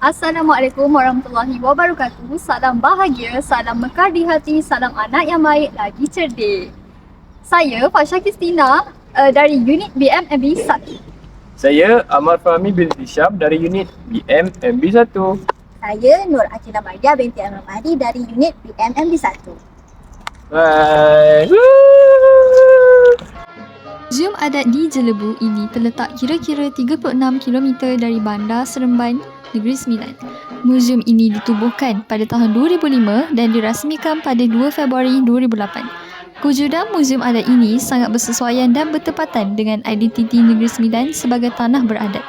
Assalamualaikum warahmatullahi wabarakatuh. Salam bahagia, salam mekar di hati, salam anak yang baik lagi cerdik. Saya Fasha Kristina dari unit BMMB 1. Saya Amar Fahmi bin Hisham dari unit BMMB 1. Saya Nur Akila Maria binti Al-Ramadi dari unit BMMB 1. Hai. Museum Adat di Jelebu ini terletak kira-kira 36 km dari Bandar Seremban, Negeri Sembilan. Museum ini ditubuhkan pada tahun 2005 dan dirasmikan pada 2 Februari 2008. Kewujudan Museum Adat ini sangat bersesuaian dan bertepatan dengan identiti Negeri Sembilan sebagai tanah beradat.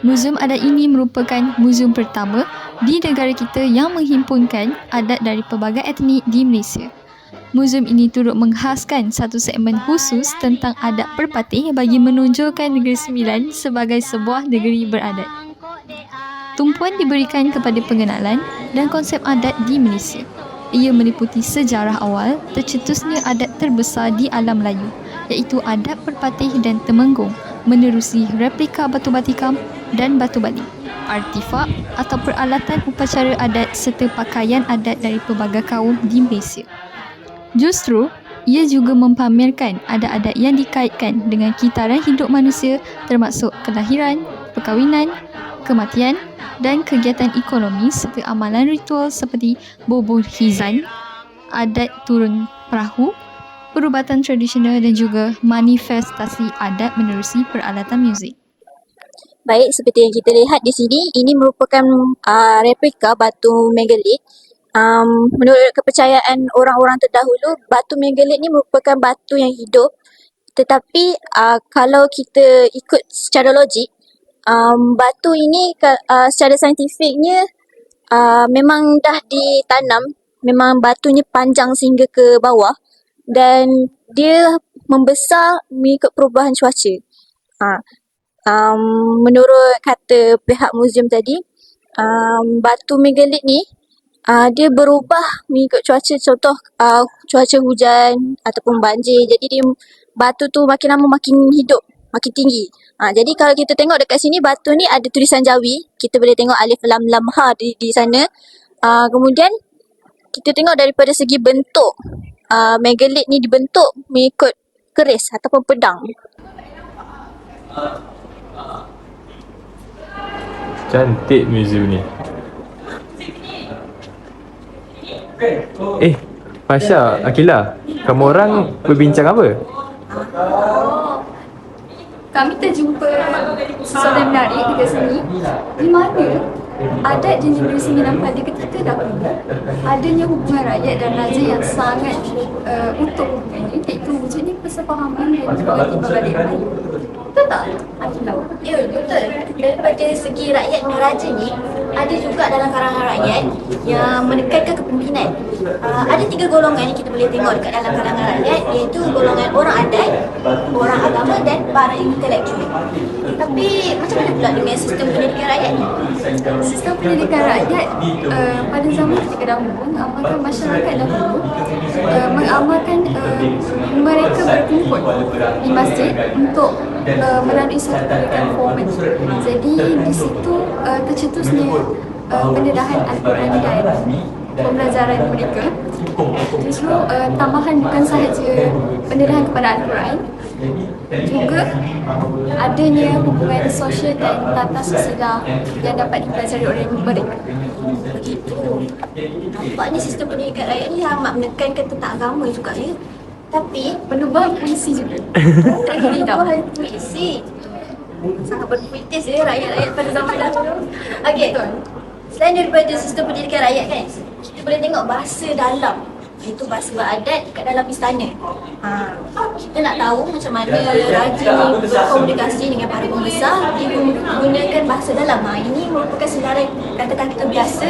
Museum Adat ini merupakan museum pertama di negara kita yang menghimpunkan adat dari pelbagai etnik di Malaysia. Museum ini turut menghaskan satu segmen khusus tentang adat Perpatih bagi menunjukkan Negeri Sembilan sebagai sebuah negeri beradat. Tumpuan diberikan kepada pengenalan dan konsep adat di Malaysia. Ia meliputi sejarah awal tercetusnya adat terbesar di alam Melayu, iaitu adat Perpatih dan Temenggung, menerusi replika batu batikam dan batu bali, artifak atau peralatan upacara adat serta pakaian adat dari pelbagai kaum di Malaysia. Justru, ia juga mempamerkan adat-adat yang dikaitkan dengan kitaran hidup manusia termasuk kelahiran, perkahwinan, kematian dan kegiatan ekonomi serta amalan ritual seperti bubuh hizan, adat turun perahu, perubatan tradisional dan juga manifestasi adat menerusi peralatan muzik. Baik, seperti yang kita lihat di sini, ini merupakan replika batu megalith. Menurut kepercayaan orang-orang terdahulu, batu megalith ni merupakan batu yang hidup. Tetapi kalau kita ikut secara logik, batu ini secara saintifiknya memang dah ditanam, memang batunya panjang sehingga ke bawah dan dia membesar mengikut perubahan cuaca. Menurut kata pihak museum tadi, batu megalith ni dia berubah mengikut cuaca, contoh cuaca hujan ataupun banjir. Jadi batu tu makin lama makin hidup, makin tinggi. Jadi kalau kita tengok dekat sini, batu ni ada tulisan Jawi. Kita boleh tengok alif lam lam ha di sana. Kemudian kita tengok daripada segi bentuk, megalith ni dibentuk mengikut keris ataupun pedang. Cantik museum ni. Fasha, Akila, kamu orang berbincang apa? Kami terjumpa sesuatu yang menarik dekat sini, di mana adat di Negeri Sembilan pada ketika dahulu adanya hubungan rakyat dan raja yang sangat utuh hubungannya, iaitu wujudnya persefahaman dan juga timbal-balik Melayu. Betul tak, Akila? Ya, betul. Daripada segi rakyat dan raja ni, ada juga dalam kalangan rakyat yang menekankan kepimpinan. Ada 3 golongan yang kita boleh tengok dekat dalam kalangan rakyat, iaitu golongan orang adat, orang agama dan para intelektual. Tapi macam mana pula dengan sistem pendidikan rakyat ni? Sistem pendidikan rakyat pada zaman ketika dahulu mengamalkan masyarakat dahulu mengamalkan mereka berkumpul di masjid untuk melalui satu pendidikan formal. Jadi di situ tercetusnya pendedahan Al-Quran dan pembelajaran mereka. Justru tambahan bukan sahaja pendedahan kepada Al-Quran, juga adanya hubungan sosial dan tata susila yang dapat dipelajari oleh mereka. Begitu. Nampaknya sistem pendidikan rakyat ni amat menekankan tentang agama juga ya. Tapi Penubuhan puisi juga. perubahan puisi sangat berpuitis ya rakyat-rakyat pada zaman dahulu. Okey. Selain daripada sistem pendidikan rakyat kan, kita boleh tengok bahasa dalam, iaitu bahasa beradat kat dalam istana. Kita nak tahu macam mana raja ni berkomunikasi dengan para pembesar, dia menggunakan bahasa dalam. Ini merupakan senarai kata-kata biasa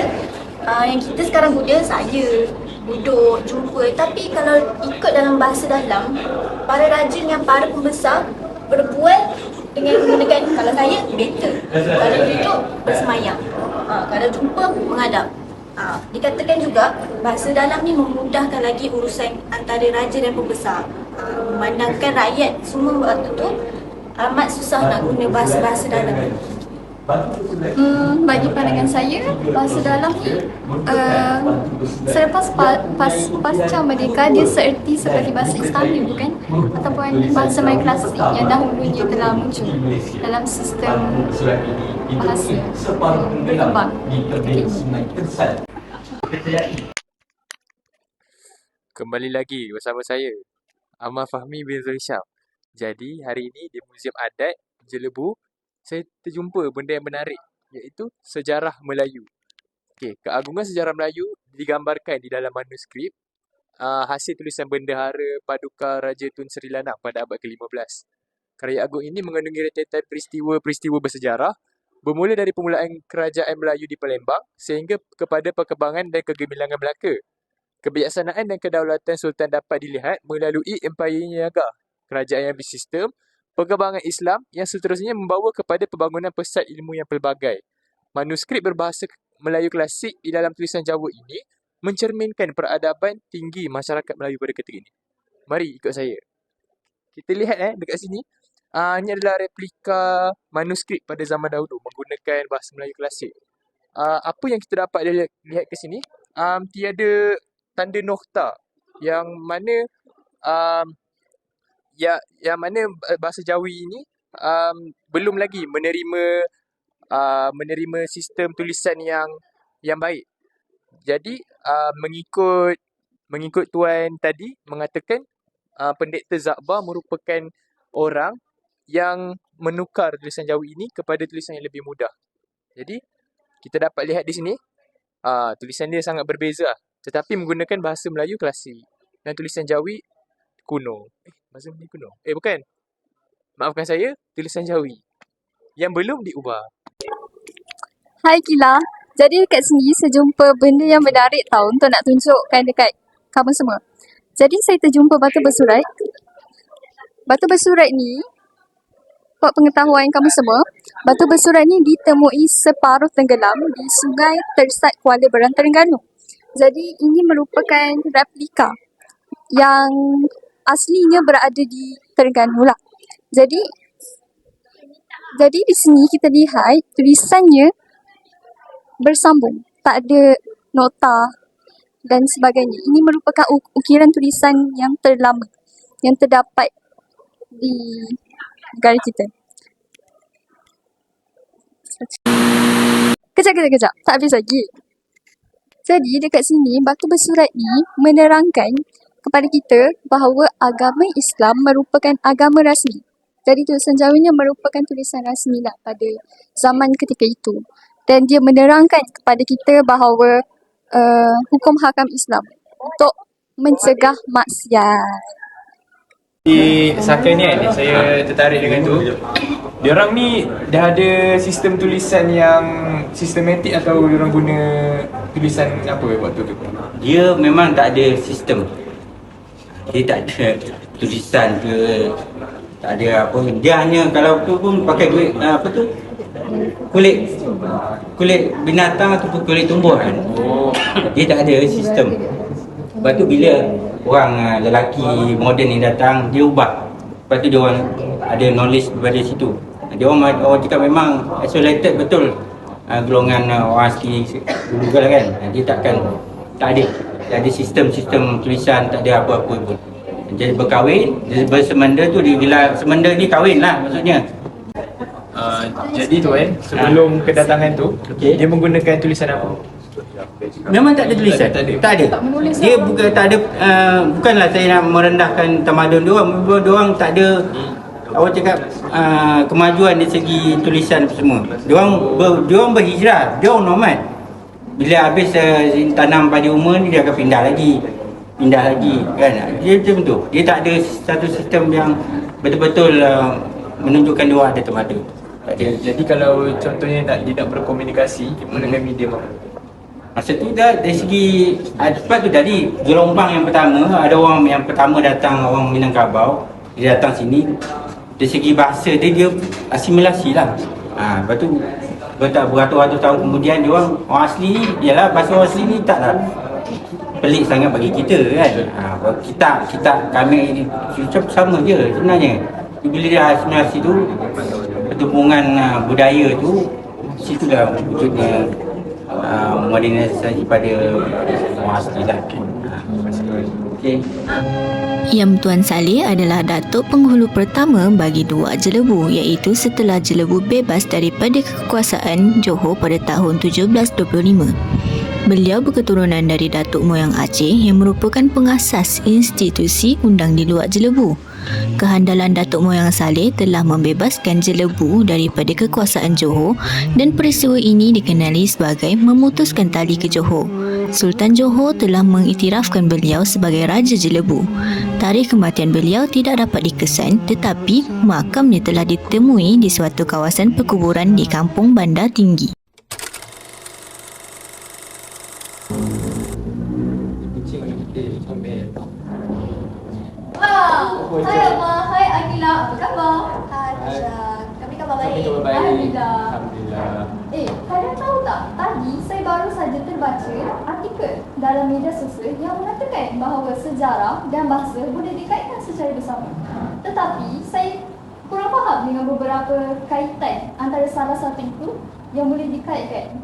yang kita sekarang guna saja, duduk, jumpa. Tapi kalau ikut dalam bahasa dalam, para raja dengan para pembesar berbual dengan menggunakan, kalau saya, better. Kalau duduk, bersemayam. Kalau jumpa, menghadap. Dikatakan juga bahasa dalam ni memudahkan lagi urusan antara raja dan pembesar. Memandangkan rakyat semua waktu tu amat susah nak guna bahasa-bahasa dalam. Bagi pandangan saya, bahasa dalam ni selepas pasca merdeka dia seerti seperti bahasa Islami, bukan? Ataupun bahasa Melayu klasik yang dahulunya telah muncul dalam sistem bahasa berkembang ketika ini. Kembali lagi bersama saya, Ahmad Fahmi bin Zulsyam. Jadi, hari ini di Muzium Adat Jelebu, saya terjumpa benda yang menarik, iaitu sejarah Melayu. Okey, keagungan sejarah Melayu digambarkan di dalam manuskrip hasil tulisan Bendahara Paduka Raja Tun Sri Lanang pada abad ke-15. Karya agung ini mengandungi rentetan peristiwa-peristiwa bersejarah bermula dari permulaan kerajaan Melayu di Palembang sehingga kepada perkembangan dan kegemilangan Melaka. Kebijaksanaan dan kedaulatan Sultan dapat dilihat melalui Empayar Niaga, kerajaan yang bersistem, perkembangan Islam yang seterusnya membawa kepada pembangunan pesat ilmu yang pelbagai. Manuskrip berbahasa Melayu klasik di dalam tulisan Jawa ini mencerminkan peradaban tinggi masyarakat Melayu pada ketika ini. Mari ikut saya. Kita lihat dekat sini. Ini adalah replika manuskrip pada zaman dahulu menggunakan bahasa Melayu klasik. Apa yang kita dapat lihat ke sini, tiada tanda nokta yang mana yang mana bahasa Jawi ini belum lagi menerima sistem tulisan yang baik. Jadi mengikut tuan tadi mengatakan Pendekar Zakbar merupakan orang yang menukar tulisan Jawi ini kepada tulisan yang lebih mudah. Jadi kita dapat lihat di sini tulisan dia sangat berbeza, tetapi menggunakan bahasa Melayu klasik dan tulisan Jawi kuno. Bahasa Melayu kuno. Bukan. Maafkan saya, tulisan Jawi yang belum diubah. Hai Kila. Jadi dekat sini saya jumpa benda yang menarik tau untuk nak tunjukkan dekat kamu semua. Jadi saya terjumpa batu bersurat. Batu bersurat ni, buat pengetahuan kamu semua, batu bersurat ni ditemui separuh tenggelam di Sungai Tersat Kuala Beran, Terengganu. Jadi ini merupakan replika yang aslinya berada di Terengganu lah. Jadi di sini kita lihat tulisannya bersambung, tak ada nota dan sebagainya. Ini merupakan ukiran tulisan yang terlama yang terdapat di negara kita. Kejap. Tak habis lagi. Jadi dekat sini batu bersurat ni menerangkan kepada kita bahawa agama Islam merupakan agama rasmi. Jadi tulisan Jawinya merupakan tulisan rasmi lah pada zaman ketika itu. Dan dia menerangkan kepada kita bahawa hukum hakam Islam untuk mencegah maksiat. Di Saka ni saya tertarik dengan tu. Diorang ni dah ada sistem tulisan yang sistematik atau diorang guna tulisan apa waktu tu? Dia memang tak ada sistem. Dia tak ada tulisan ke, tak ada apa. Dia hanya kalau tu pun pakai kulit binatang ataupun kulit tumbuhan. Dia tak ada sistem. Lepas tu bila orang lelaki moden ni datang, dia ubah. Lepas tu dia orang ada knowledge daripada situ. Dia orang cakap memang isolated betul golongan orang asli dulu kan. Dia tak ada sistem tulisan, tak ada apa-apa pun. Jadi berkahwin, bersemenda tu dia gelar semenda ni kahwin lah maksudnya. Jadi tuan, sebelum kedatangan tu, dia menggunakan tulisan apa? Memang tak ada tulisan. Tak ada. Dia bukan tak ada bukanlah saya nak merendahkan tamadun dia orang tak ada awak cakap kemajuan dari segi tulisan semua. Dia orang berhijrah, dia orang nomad. Bila habis tanam padi umur ni dia akan pindah lagi kan. Dia macam tu. Dia tak ada satu sistem yang betul-betul menunjukkan dia orang ada tamadun. Jadi kalau contohnya dia nak berkomunikasi dengan medium apa? Masa tu dah dari segi sebab tu tadi gelombang yang pertama, ada orang yang pertama datang, orang Minangkabau, dia datang sini dari segi bahasa dia asimilasi lah. Lepas tu beratus-ratus tahun kemudian dia orang asli ni, ialah bahasa orang asli ni taklah pelik sangat bagi kita kan. Kita kami ni sama je sebenarnya. Bila dia asimilasi tu, pertumbuhan budaya tu situlah wujudnya modernisasi pada semua asli lah. Okey. Yang Tuan Saleh adalah Datuk Penghulu pertama bagi Dua Jelebu, iaitu setelah Jelebu bebas daripada kekuasaan Johor pada tahun 1725. Beliau berketurunan dari Datuk Moyang Aceh yang merupakan pengasas institusi undang di Luar Jelebu. Kehandalan Datuk Moyang Saleh telah membebaskan Jelebu daripada kekuasaan Johor dan peristiwa ini dikenali sebagai memutuskan tali ke Johor. Sultan Johor telah mengiktirafkan beliau sebagai Raja Jelebu. Tarikh kematian beliau tidak dapat dikesan, tetapi makamnya telah ditemui di suatu kawasan perkuburan di Kampung Bandar Tinggi. Hai Abah, hai Akila, apa khabar? Hai Tasha, kami khabar baik. Alhamdulillah. Kalian tahu tak, tadi saya baru saja terbaca artikel dalam media sosial yang mengatakan bahawa sejarah dan bahasa boleh dikaitkan secara bersama. Tetapi saya kurang faham dengan beberapa kaitan antara salah satu itu yang boleh dikaitkan.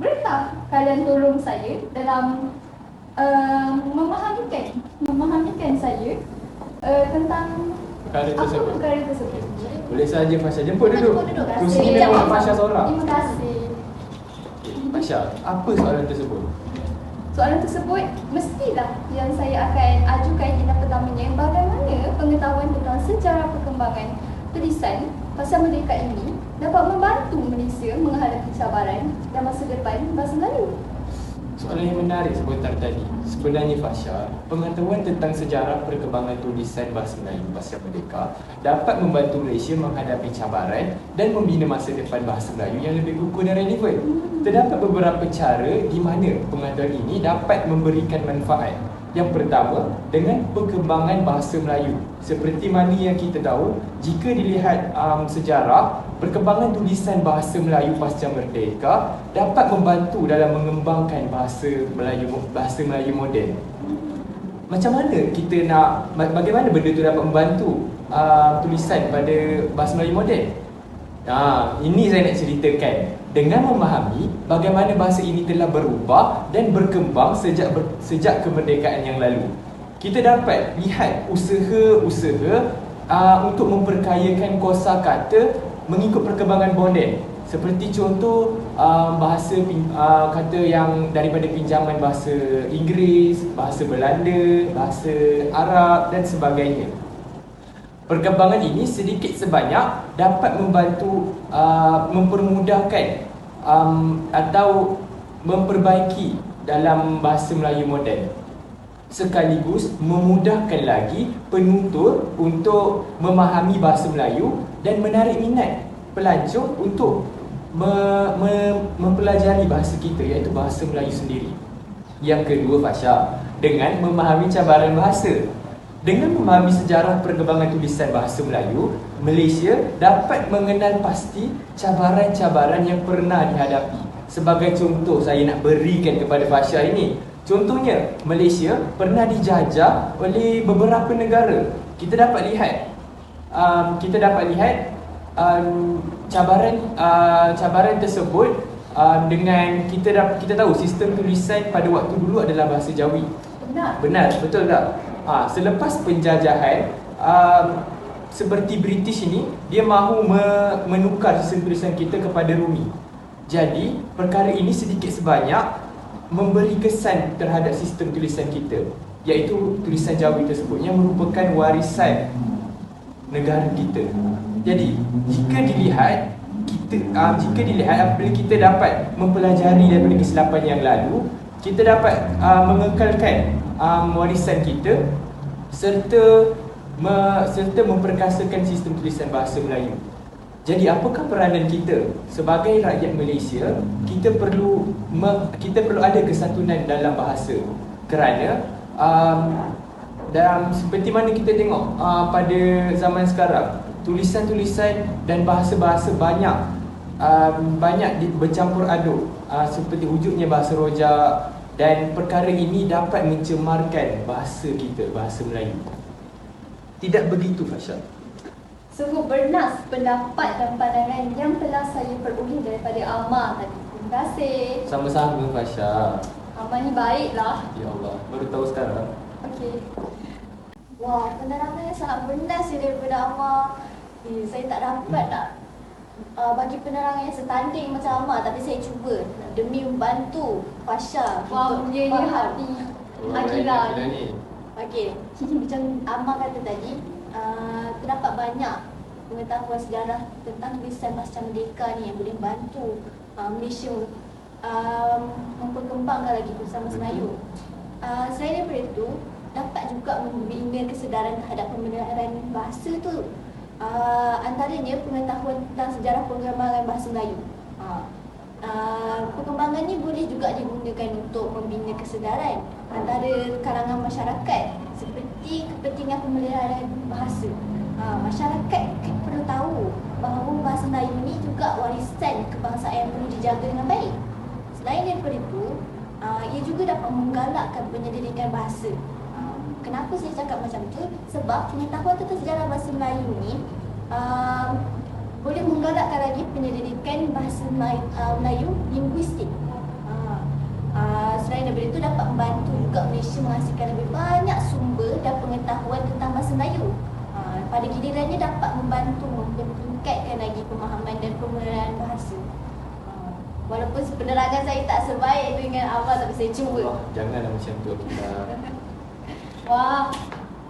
Bolehkah kalian tolong saya dalam memahamikan saya tentang Perkara apa tersebut. perkara tersebut? Boleh saja Fasha, jemput duduk. Jemput duduk. Kursi ni memang Fasha seorang. Terima kasih. Fasha, apa soalan tersebut? Soalan tersebut mestilah yang saya akan ajukan ialah pertamanya, bagaimana pengetahuan tentang sejarah perkembangan tulisan Pasar Merdeka ini dapat membantu Malaysia menghadapi cabaran dan masa depan bahasa Melayu. Soalan yang menarik seputar tadi. Sebenarnya Fasha, pengetahuan tentang sejarah perkembangan tulisan bahasa Melayu Pasca Merdeka dapat membantu Malaysia menghadapi cabaran dan membina masa depan bahasa Melayu yang lebih kukuh dan relevan. Terdapat beberapa cara di mana pengetahuan ini dapat memberikan manfaat. Yang pertama, dengan perkembangan bahasa Melayu. Seperti mana yang kita tahu, jika dilihat sejarah, perkembangan tulisan bahasa Melayu pasca merdeka dapat membantu dalam mengembangkan bahasa Melayu moden. Macam mana kita nak, bagaimana benda itu dapat membantu tulisan pada bahasa Melayu moden? Ini saya nak ceritakan. Dengan memahami bagaimana bahasa ini telah berubah dan berkembang sejak kemerdekaan yang lalu, kita dapat lihat usaha-usaha untuk memperkayakan kosakata mengikut perkembangan moden. Seperti contoh bahasa kata yang daripada pinjaman bahasa Inggeris, bahasa Belanda, bahasa Arab dan sebagainya. Perkembangan ini sedikit sebanyak dapat membantu mempermudahkan atau memperbaiki dalam bahasa Melayu moden, sekaligus memudahkan lagi penutur untuk memahami bahasa Melayu dan menarik minat pelancong untuk mempelajari bahasa kita, iaitu bahasa Melayu sendiri. Yang kedua Fasha, dengan memahami cabaran bahasa. Dengan memahami sejarah perkembangan tulisan bahasa Melayu, Malaysia dapat mengenal pasti cabaran-cabaran yang pernah dihadapi. Sebagai contoh saya nak berikan kepada Fasha ini. Contohnya, Malaysia pernah dijajah oleh beberapa negara. Kita dapat lihat cabaran tersebut dengan kita tahu sistem tulisan pada waktu dulu adalah bahasa Jawi. Benar, betul tak? Selepas penjajahan, seperti British ini, dia mahu menukar sistem tulisan kita kepada Rumi. Jadi, perkara ini sedikit sebanyak memberi kesan terhadap sistem tulisan kita, iaitu tulisan Jawi tersebut yang merupakan warisan negara kita. Jadi, jika dilihat apabila kita dapat mempelajari daripada kesilapan yang lalu, kita dapat mengekalkan warisan kita serta memperkasakan sistem tulisan bahasa Melayu. Jadi apakah peranan kita sebagai rakyat Malaysia? Kita perlu ada kesatuan dalam bahasa, kerana dalam seperti mana kita tengok pada zaman sekarang, tulisan-tulisan dan bahasa-bahasa banyak bercampur aduk, seperti wujudnya bahasa rojak, dan perkara ini dapat mencemarkan bahasa kita, bahasa Melayu. Tidak begitu Fasha? Sungguh bernas pendapat dan pandangan yang telah saya peroleh daripada Amar tadi. Terima kasih. Sama-sama Fasha. Amar ni baiklah. Ya Allah, baru tahu sekarang. Okey. Wah, penerangannya sangat bernas ya daripada Amar. Saya tak dapat nak bagi penerangan yang setanding macam Amar, tapi saya cuba demi membantu Fasha Wah, untuk dia ni faham. hati Akira Gila ni. ni. Okey, macam Amar kata tadi, terdapat banyak pengetahuan sejarah tentang tulisan Pasca Merdeka ni yang boleh bantu Malaysia memperkembangkan lagi bersama Melayu. Selain daripada itu, dapat juga membina kesedaran terhadap pembenaran bahasa tu. Antaranya pengetahuan tentang sejarah pengembangan bahasa Melayu. Perkembangan ni boleh juga digunakan untuk membina kesedaran antara kalangan masyarakat seperti kepentingan pemeliharaan bahasa. Masyarakat perlu tahu bahawa bahasa Melayu ni juga warisan kebangsaan yang perlu dijaga dengan baik. Selain daripada itu, ia juga dapat menggalakkan penyelidikan bahasa. Kenapa saya cakap macam tu? Sebab pengetahuan tentang sejarah bahasa Melayu ni boleh menggalakkan lagi penyelidikan bahasa Melayu linguistik. Selain daripada itu, dapat membantu juga Malaysia menghasilkan lebih banyak sumber dan pengetahuan tentang bahasa Melayu. Pada gilirannya dapat membantu meningkatkan lagi pemahaman dan pemeliharaan bahasa. Walaupun penerangan saya tak sebaik dengan Amar, tapi saya cuba. Allah, janganlah macam tu kita. Wah,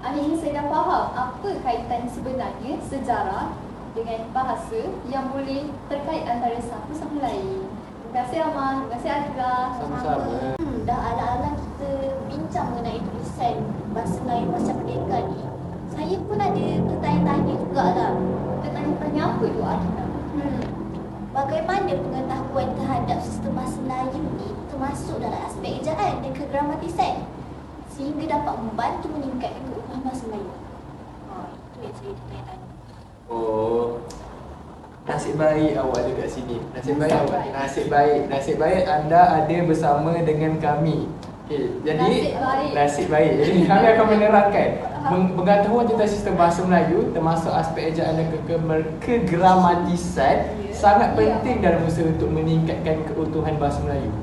akhirnya saya dah faham apa kaitan sebenarnya sejarah dengan bahasa yang boleh terkait antara satu sama lain. Terima kasih Amar, terima kasih Akira. Sama-sama. Dah ala-ala kita bincang mengenai tulisan bahasa Melayu Pasca Merdeka ni, saya pun ada bertanya-tanya jugalah. Tanya apa tu Akira? Bagaimana pengetahuan terhadap sistem bahasa Melayu ni termasuk dalam aspek ejaan dan kegramatisan sehingga dapat membantu meningkatkan keutuhan bahasa Melayu? Itu yang saya tanya-tanya. Oh, nasib baik awak ada kat sini. Nasib baik awak. Nasib baik anda ada bersama dengan kami. Okay, jadi Nasib baik. nasib baik. Jadi kami akan menerangkan pengetahuan tentang sistem bahasa Melayu termasuk aspek ejaan dan kegramatisan sangat penting dalam usaha untuk meningkatkan keutuhan bahasa Melayu.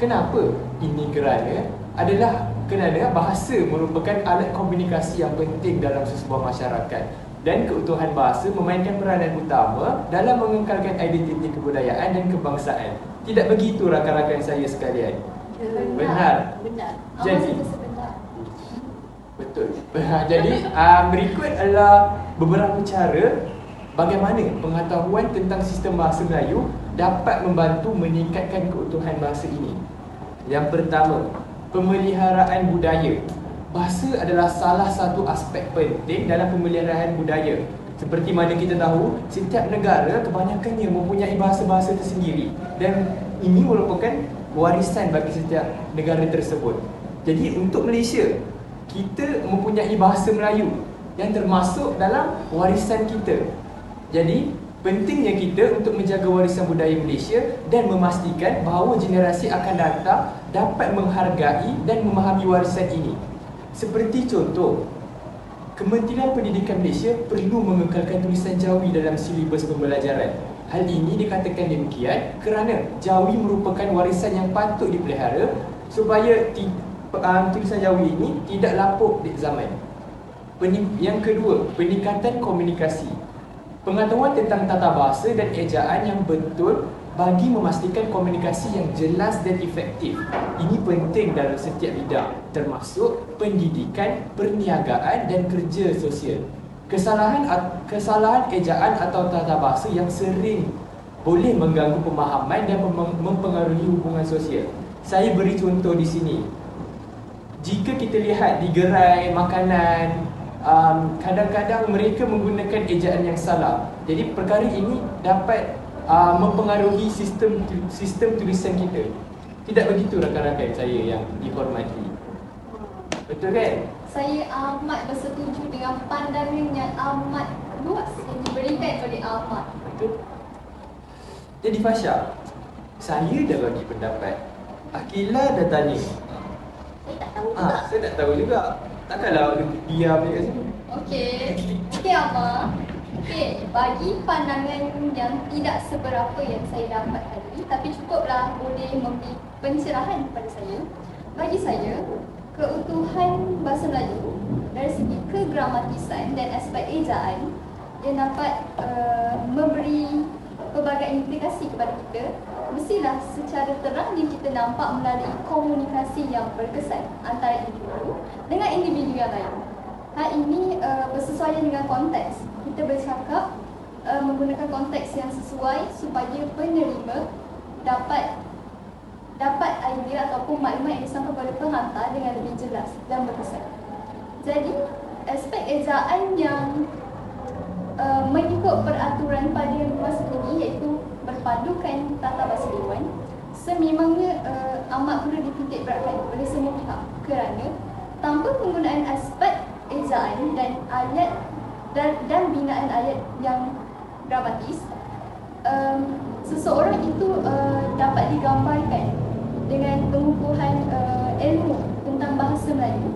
Kenapa? Ini kerana bahasa merupakan alat komunikasi yang penting dalam sesebuah masyarakat. Dan keutuhan bahasa memainkan peranan utama dalam mengekalkan identiti kebudayaan dan kebangsaan. Tidak begitu rakan-rakan saya sekalian? Benar. Jadi, betul. Jadi, berikut adalah beberapa cara bagaimana pengetahuan tentang sistem bahasa Melayu dapat membantu meningkatkan keutuhan bahasa ini. Yang pertama, pemeliharaan budaya. Bahasa adalah salah satu aspek penting dalam pemeliharaan budaya. Seperti mana kita tahu, setiap negara kebanyakannya mempunyai bahasa-bahasa tersendiri dan ini merupakan warisan bagi setiap negara tersebut. Jadi untuk Malaysia, kita mempunyai bahasa Melayu yang termasuk dalam warisan kita. Jadi pentingnya kita untuk menjaga warisan budaya Malaysia dan memastikan bahawa generasi akan datang dapat menghargai dan memahami warisan ini. Seperti contoh, Kementerian Pendidikan Malaysia perlu mengekalkan tulisan Jawi dalam silibus pembelajaran. Hal ini dikatakan demikian kerana Jawi merupakan warisan yang patut dipelihara supaya tulisan Jawi ini tidak lapuk di zaman. Yang kedua, peningkatan komunikasi. Pengetahuan tentang tata bahasa dan ejaan yang betul bagi memastikan komunikasi yang jelas dan efektif. Ini penting dalam setiap bidang, termasuk pendidikan, perniagaan dan kerja sosial. Kesalahan ejaan atau tata bahasa yang sering boleh mengganggu pemahaman dan mempengaruhi hubungan sosial. Saya beri contoh di sini. Jika kita lihat di gerai makanan, kadang-kadang mereka menggunakan ejaan yang salah. Jadi perkara ini dapat mempengaruhi sistem tulisan kita. Tidak begitu rakan-rakan saya yang dihormati. Betul kan? Saya amat bersetuju dengan pandangan yang amat luas yang diberikan oleh Amar. Betul. Jadi Fasha, saya dah bagi pendapat. Akila dah tanya. Saya tak tahu juga. Saya tak tahu juga. Takkanlah diam je kat sini. Okey. Okey Amar. Okey, bagi pandangan yang tidak seberapa yang saya dapat tadi, tapi cukuplah boleh memberi pencerahan kepada saya. Bagi saya, keutuhan bahasa Melayu dari segi kegramatisan dan aspek ejaan yang dapat memberi pelbagai implikasi kepada kita, mestilah secara terang yang kita nampak melalui komunikasi yang berkesan antara individu dengan individu yang lain. Hal ini bersesuaian dengan konteks. Kita bercakap menggunakan konteks yang sesuai supaya penerima dapat idea ataupun maklumat yang disampaikan kepada penghantar dengan lebih jelas dan berkesan. Jadi, aspek ejaan yang mengikut peraturan pada masa ini iaitu berpadukan tata bahasa dewan sememangnya amat perlu dititik beratkan oleh semua pihak kerana tanpa penggunaan aspek ejaan dan ayat dan binaan ayat yang dramatis, seseorang itu dapat digambarkan dengan pengukuhan ilmu tentang bahasa Melayu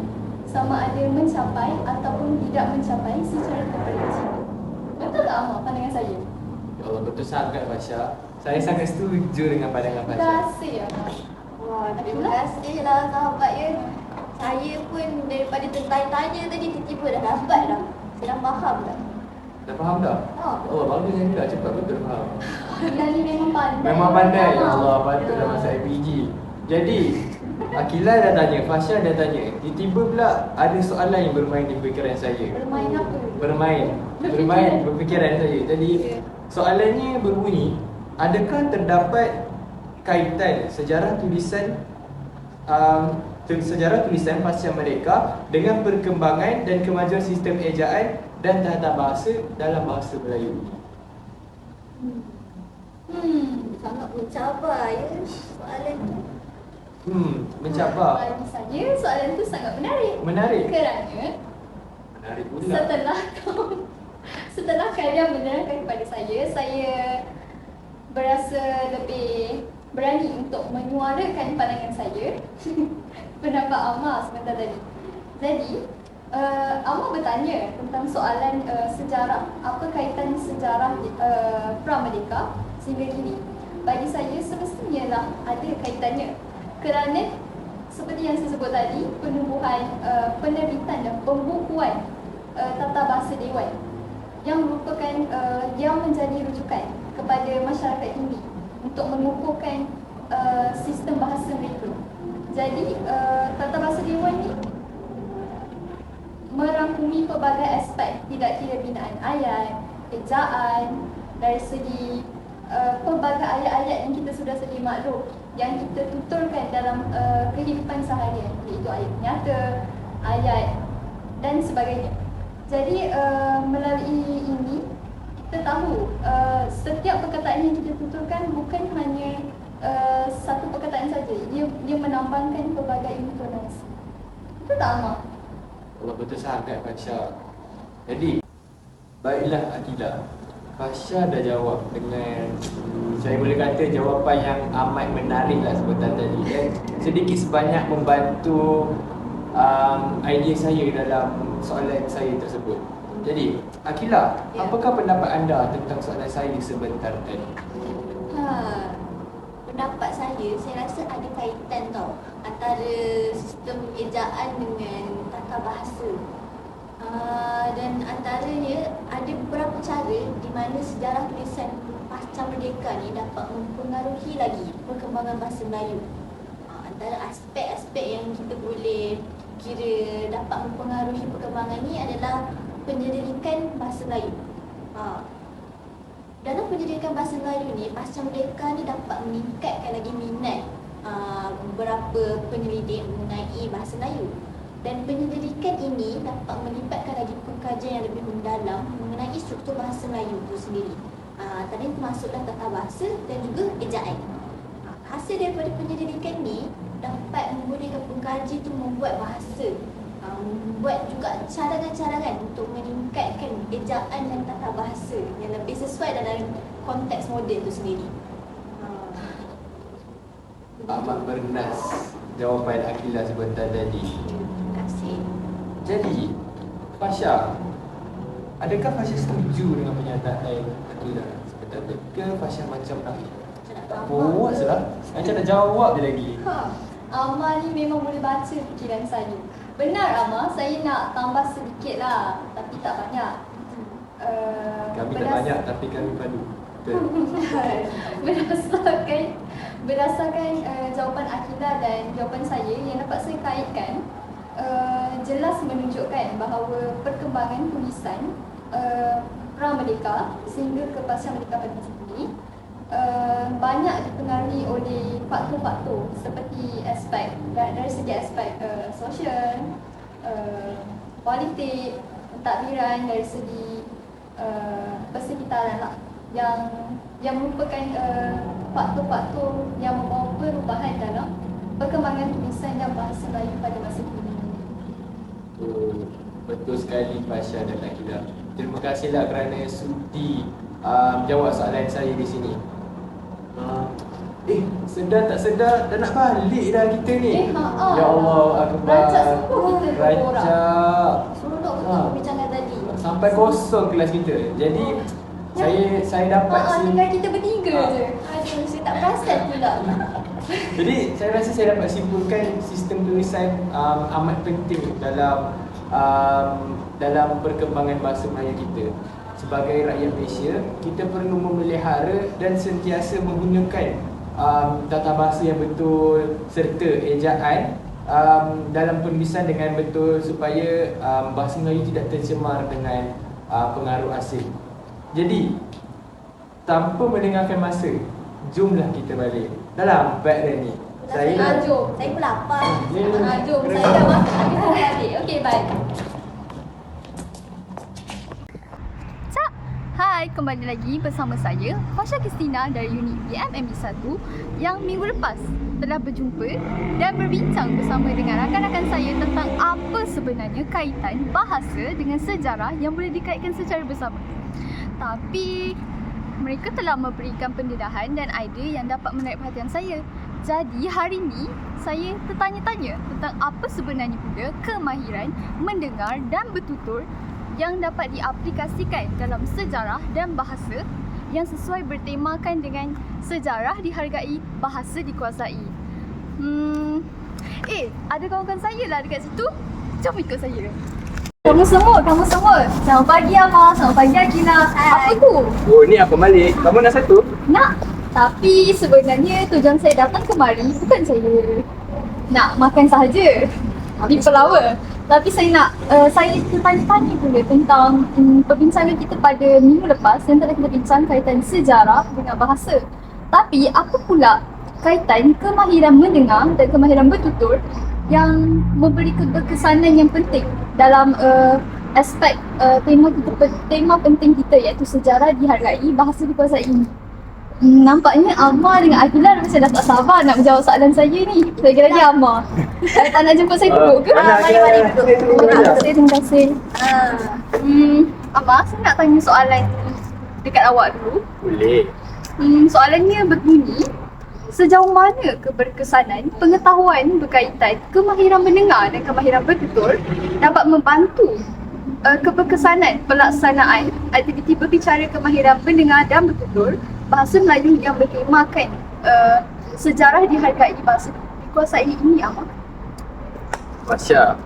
sama ada mencapai ataupun tidak mencapai secara terperinci. Betul tak Amar pandangan saya? Ya Allah, betul sangat Fasha. Saya sangat setuju dengan pandangan Terima Fasha. kasih Amar. Wah, terima kasih lah sahabat ya. Saya pun daripada tertanya-tanya tadi tiba-tiba dah dapat dah. Saya dah faham dah. Dah faham tak? Oh. Oh, bagus yang ni dah cepat betul faham. Yang ni memang pandai. Memang pandai. Ya Allah, patutlah masuk IPG. Jadi, Akila dah tanya, Fasha dah tanya. Tiba-tiba pula ada soalan yang bermain di fikiran saya. Bermain apa? Bermain berfikiran saya. Jadi, soalannya berbunyi, adakah terdapat kaitan sejarah tulisan Pasca Merdeka dengan perkembangan dan kemajuan sistem ejaan dan tata bahasa dalam bahasa Melayu? Sangat mencabar ya soalan tu. Mencabar. Bagi saya soalan itu sangat menarik. Menarik. Kerana Menarik pula. setelah kalian menerangkan kepada saya berasa lebih berani untuk menyuarakan pandangan saya. Pendapat Amar sebentar tadi. Jadi, Amar bertanya tentang soalan sejarah. Apa kaitan sejarah pra-merdeka sehingga kini? Bagi saya semestinya lah ada kaitannya. Kerana seperti yang saya sebut tadi, penubuhan penerbitan dan pembukuan tata bahasa dewan yang merupakan yang menjadi rujukan kepada masyarakat ini untuk mengukuhkan sistem bahasa mereka. Jadi tata bahasa dewan ni merangkumi pelbagai aspek, tidak kira binaan ayat, ejaan, dari segi pelbagai ayat-ayat yang kita sudah sedia maklum yang kita tuturkan dalam kehidupan seharian, iaitu ayat nyata, ayat dan sebagainya. Jadi melalui ini kita tahu setiap perkataan yang kita tuturkan bukan hanya satu perkataan saja. Dia menambahkan pelbagai intonasi. Betul tak Amar? Allah, betul sangat Fasha. Jadi, baiklah Akila. Fasha dah jawab dengan saya boleh kata jawapan yang amat menarik lah sebentar tadi, dan sedikit sebanyak membantu idea saya dalam soalan saya tersebut. Jadi, Akila, Ya. apakah pendapat anda tentang soalan saya sebentar tadi? Pendapat saya rasa ada kaitan tau antara sistem ejaan dengan tata bahasa. Dan antaranya ada beberapa cara di mana sejarah tulisan pasca merdeka ni dapat mempengaruhi lagi perkembangan bahasa Melayu. Antara aspek-aspek yang kita boleh kira dapat mempengaruhi perkembangan ni adalah penyelidikan bahasa Melayu. Dalam penyelidikan bahasa Melayu ni, pasca merdeka ni dapat meningkatkan lagi minat beberapa penyelidik mengenai bahasa Melayu. Dan penyelidikan ini dapat melibatkan lagi pengkajian yang lebih mendalam mengenai struktur bahasa Melayu itu sendiri. Tadi termasuklah tata bahasa dan juga ejaan. Hasil daripada penyelidikan ni dapat membolehkan pengkaji itu membuat bahasa, membuat juga cadangan-cadangan untuk meningkatkan ejaan dan tata bahasa yang lebih sesuai dalam konteks moden itu sendiri. Amat bernas jawapan Akila sebentar tadi. Terima kasih. Jadi, Fasha, adakah Fasya setuju dengan pernyataan Akilah sebenarnya ke Fasya macam Nafi? Puas lah. Macam nak jawab je lagi. Amar ni memang boleh baca fikiran saya. Benar Amar, saya nak tambah sedikit lah, tapi tak banyak. Kami tak banyak tapi kami padu. Betul. berdasarkan jawapan Akilah dan jawapan saya yang dapat saya kaitkan, jelas menunjukkan bahawa perkembangan tulisan pra-merdeka sehingga ke pasca merdeka pada masa ini banyak dipengaruhi oleh faktor-faktor seperti dari segi aspek sosial, politik, pentadbiran, dari segi persekitaran lah, yang merupakan faktor-faktor yang membawa perubahan dalam perkembangan tulisan dan bahasa Melayu pada masa kini. Betul sekali Fasya dan Akilah. Terima kasihlah kerana sudi menjawab soalan saya di sini. Sedar tak sedar dah nak balik dah kita ni. Ya Allah Akbar. Rancak semua kita berborak. Rancak. Seronok betul perbincangan tadi. Sampai kosong kelas kita. Jadi saya dapat tinggal kita bertiga je. Aduh, saya tak perasan pula. Jadi saya rasa saya dapat simpulkan sistem tulisan amat penting dalam perkembangan bahasa Melayu kita. Sebagai rakyat Malaysia, kita perlu memelihara dan sentiasa menggunakan tata bahasa yang betul serta ejaan dalam penulisan dengan betul supaya bahasa Melayu tidak tercemar dengan pengaruh asing. Jadi, tanpa mendengarkan masa, jomlah kita balik. Dah lambat dah ni. Jom. Saya pun lapar. Jom, saya dah makan. Kita balik. Okay, bye. Hai, kembali lagi bersama saya Fasya Kristina dari unit BMMB 1 yang minggu lepas telah berjumpa dan berbincang bersama dengan rakan-rakan saya tentang apa sebenarnya kaitan bahasa dengan sejarah yang boleh dikaitkan secara bersama. Tapi mereka telah memberikan pendedahan dan idea yang dapat menarik perhatian saya. Jadi hari ini saya tertanya-tanya tentang apa sebenarnya pula kemahiran mendengar dan bertutur yang dapat diaplikasikan dalam sejarah dan bahasa yang sesuai bertemakan dengan sejarah dihargai, bahasa dikuasai. Ada kawan-kawan saya lah dekat situ. Jom ikut saya. Kamu semua. Selamat pagi Amar, selamat pagi Akilah. Apa tu? Oh, ni apa Malik? Kamu nak satu? Nak. Tapi sebenarnya tujuan saya datang kemari bukan saya nak makan sahaja di Pelawa. Tapi saya tertanya-tanya pula tentang perbincangan kita pada minggu lepas yang telah kita bincang kaitan sejarah dengan bahasa. Tapi apa pula kaitan kemahiran mendengar dan kemahiran bertutur yang memberi keberkesanan yang penting dalam aspek tema penting kita iaitu sejarah dihargai, bahasa dikuasai ini. Nampaknya Amar dengan Akilah macam dah tak sabar nak menjawab soalan saya ni. Lagi-lagi Amar. Tak nak jemput saya duduk ke? Mari duduk. Terima kasih. Amar, saya nak tanya soalan dekat awak dulu. Boleh. Soalannya berbunyi, sejauh mana keberkesanan pengetahuan berkaitan kemahiran mendengar dan kemahiran bertutur dapat membantu keberkesanan pelaksanaan aktiviti berbicara kemahiran mendengar dan bertutur bahasa Melayu yang bertemakan sejarah dihargai, bahasa dikuasai ini, Amar? Fasya,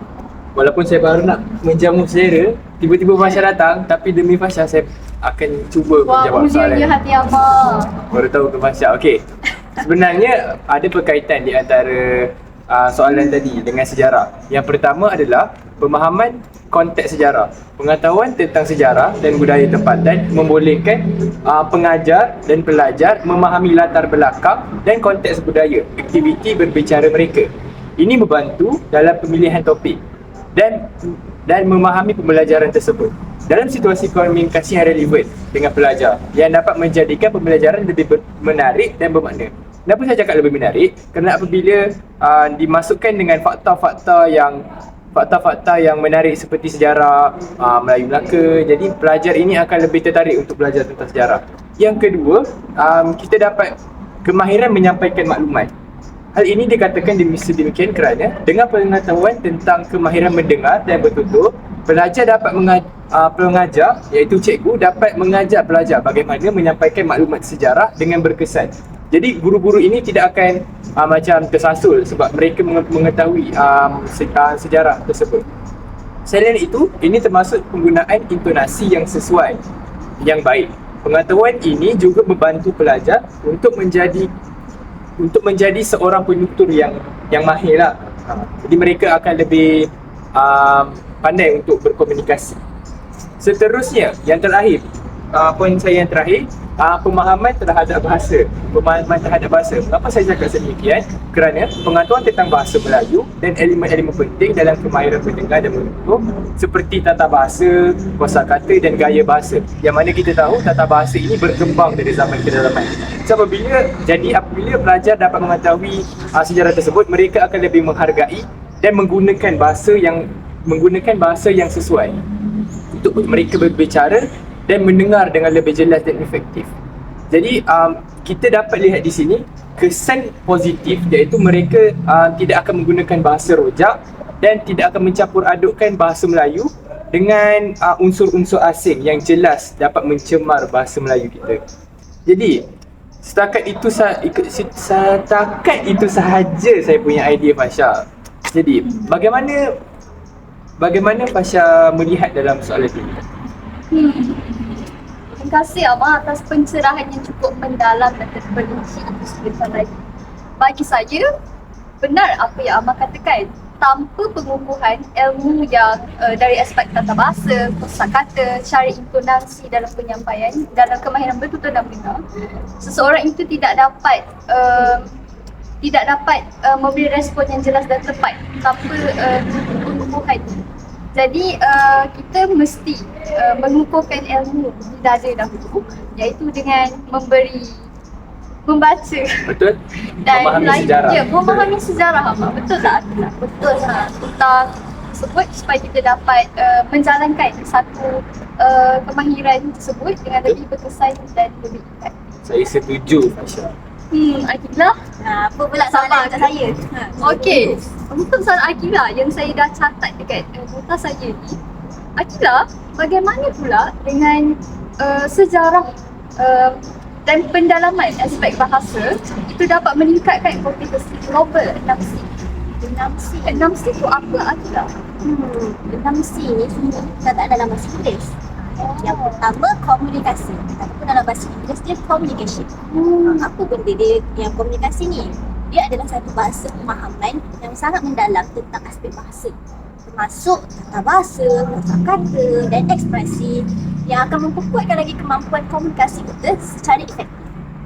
walaupun saya baru nak menjamu selera, tiba-tiba Fasya datang, tapi demi Fasya saya akan cuba menjawab soalan. Mulianya hati Amar. Baru tahu ke Fasya. Okey. Sebenarnya ada berkaitan di antara soalan tadi dengan sejarah. Yang pertama adalah pemahaman konteks sejarah. Pengetahuan tentang sejarah dan budaya tempatan membolehkan pengajar dan pelajar memahami latar belakang dan konteks budaya aktiviti berbicara mereka. Ini membantu dalam pemilihan topik dan memahami pembelajaran tersebut dalam situasi komunikasi yang relevan dengan pelajar yang dapat menjadikan pembelajaran lebih menarik dan bermakna. Kenapa saya cakap lebih menarik? Kerana apabila dimasukkan dengan fakta-fakta yang menarik seperti sejarah Melayu Melaka, jadi pelajar ini akan lebih tertarik untuk belajar tentang sejarah. Yang kedua, kita dapat kemahiran menyampaikan maklumat. Hal ini dikatakan sedemikian kerana dengan pengetahuan tentang kemahiran mendengar dan bertutur, pelajar dapat pengajar iaitu cikgu dapat mengajar pelajar bagaimana menyampaikan maklumat sejarah dengan berkesan. Jadi guru-guru ini tidak akan macam tersasul sebab mereka mengetahui sejarah tersebut. Selain itu, ini termasuk penggunaan intonasi yang sesuai, yang baik. Pengetahuan ini juga membantu pelajar untuk menjadi seorang penutur yang mahir lah. Jadi mereka akan lebih pandai untuk berkomunikasi. Seterusnya, yang terakhir, poin saya yang terakhir, pemahaman terhadap bahasa. Pemahaman terhadap bahasa. Kenapa saya cakap sedemikian? Kerana pengetahuan tentang bahasa Melayu dan elemen-elemen penting dalam kemahiran pendengar dan menutur seperti tata bahasa, kosakata dan gaya bahasa. Yang mana kita tahu tata bahasa ini berkembang dari zaman ke zaman. So, apabila pelajar dapat mengetahui sejarah tersebut, mereka akan lebih menghargai dan menggunakan bahasa yang sesuai untuk mereka berbicara dan mendengar dengan lebih jelas dan efektif. Jadi kita dapat lihat di sini kesan positif iaitu mereka tidak akan menggunakan bahasa rojak dan tidak akan mencampur adukkan bahasa Melayu dengan unsur-unsur asing yang jelas dapat mencemar bahasa Melayu kita. Jadi setakat itu sahaja saya punya idea Fasha. Jadi bagaimana Fasha melihat dalam soalan ini? Terima kasih Amar atas pencerahan yang cukup mendalam dan terperinci itu sebentar lagi. Bagi saya, benar apa yang Amar katakan. Tanpa pengukuhan ilmu yang dari aspek tata bahasa, kosakata, cara intonasi dalam penyampaian, dalam kemahiran bertutur dan benar, seseorang itu tidak dapat memberi respon yang jelas dan tepat tanpa pengukuhan. Jadi kita mesti mengukuhkan ilmu di dada dahulu, iaitu dengan membaca. Betul? Dan Memahami sejarah. Ya, memahami sejarah apa? Betul tak? Betul tak? Tentang tersebut supaya kita dapat menjalankan satu kemahiran tersebut dengan lebih berkesan dan lebih efektif. Saya setuju Fasha. Akilah. Apa pula soalan untuk saya? Okey. Untuk soalan Akilah yang saya dah catat dekat nota saya ni. Akilah, bagaimana pula dengan sejarah dan pendalaman aspek bahasa itu dapat meningkatkan kompetisi global 6C. 6C tu apa Akilah? 6C ni sebenarnya kita tak dalam bahasa Inggeris. Yang pertama komunikasi, ataupun dalam bahasa Inggeris dia communication. Apa benda dia yang komunikasi ni? Dia adalah satu bahasa pemahaman yang sangat mendalam tentang aspek bahasa, termasuk tata bahasa, kosakata dan ekspresi yang akan memperkuatkan lagi kemampuan komunikasi kita secara efektif.